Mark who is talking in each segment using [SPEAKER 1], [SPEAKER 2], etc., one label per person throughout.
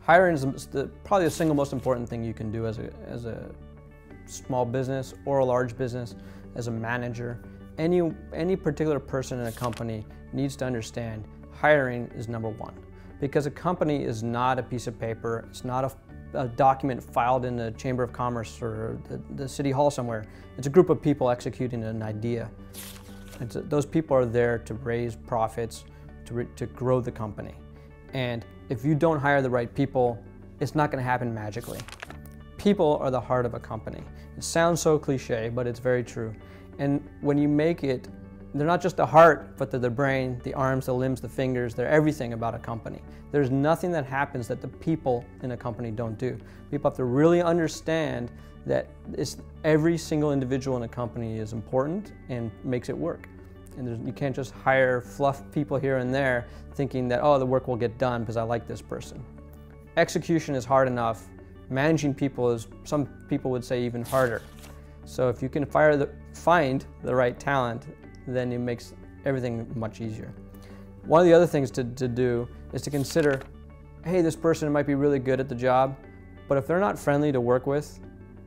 [SPEAKER 1] Hiring is probably the single most important thing you can do as a small business or a large business, as a manager. Any particular person in a company needs to understand hiring is number one, because a company is not a piece of paper. It's not a document filed in the Chamber of Commerce or the City Hall somewhere. It's a group of people executing an idea. Those people are there to raise profits, to grow the company. And if you don't hire the right people, it's not going to happen magically. People are the heart of a company. It sounds so cliche, but it's very true. And when you make it, they're not just the heart, but they're the brain, the arms, the limbs, the fingers. They're everything about a company. There's nothing that happens that the people in a company don't do. People have to really understand that every single individual in a company is important and makes it work. And you can't just hire fluff people here and there thinking that, oh, the work will get done because I like this person. Execution is hard enough. Managing people is, some people would say, even harder. So if you can find the right talent, then it makes everything much easier. One of the other things to do is to consider, hey, this person might be really good at the job, but if they're not friendly to work with,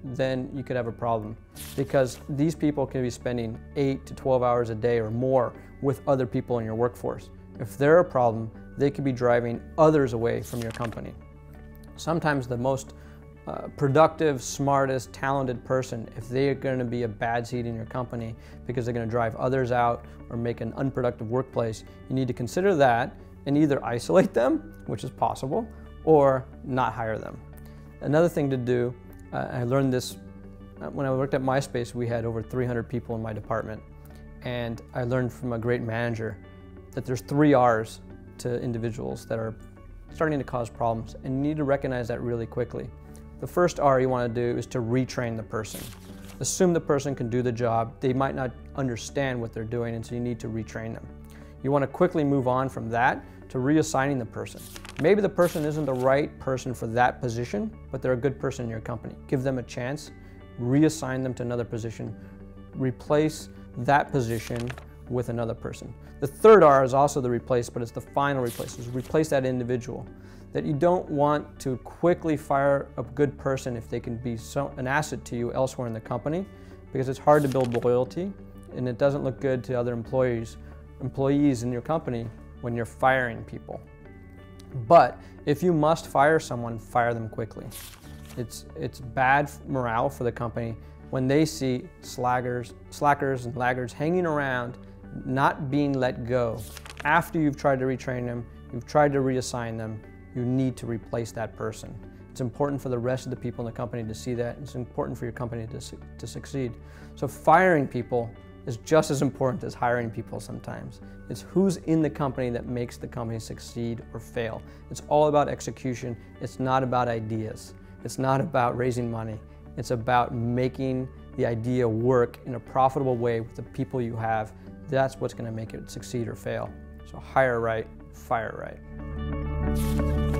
[SPEAKER 1] then you could have a problem, because these people can be spending 8 to 12 hours a day or more with other people in your workforce. If they're a problem, they could be driving others away from your company. Sometimes the most productive, smartest, talented person, if they're going to be a bad seed in your company because they're going to drive others out or make an unproductive workplace, you need to consider that and either isolate them, which is possible, or not hire them. Another thing to do, I learned this when I worked at MySpace. We had over 300 people in my department, and I learned from a great manager that there's 3 R's to individuals that are starting to cause problems, and you need to recognize that really quickly. The first R you want to do is to retrain the person. Assume the person can do the job. They might not understand what they're doing, and so you need to retrain them. You want to quickly move on from that to reassigning the person. Maybe the person isn't the right person for that position, but they're a good person in your company. Give them a chance, reassign them to another position, replace that position with another person. The third R is also the replace, but it's the final replace. Is replace that individual. That you don't want to quickly fire a good person if they can be an asset to you elsewhere in the company, because it's hard to build loyalty, and it doesn't look good to other employees in your company when you're firing people. But if you must fire someone, fire them quickly. It's bad morale for the company when they see slackers and laggards hanging around, not being let go. After you've tried to retrain them, you've tried to reassign them, you need to replace that person. It's important for the rest of the people in the company to see that. It's important for your company to succeed. So firing people is just as important as hiring people sometimes. It's who's in the company that makes the company succeed or fail. It's all about execution. It's not about ideas. It's not about raising money. It's about making the idea work in a profitable way with the people you have. That's what's going to make it succeed or fail. So hire right, fire right.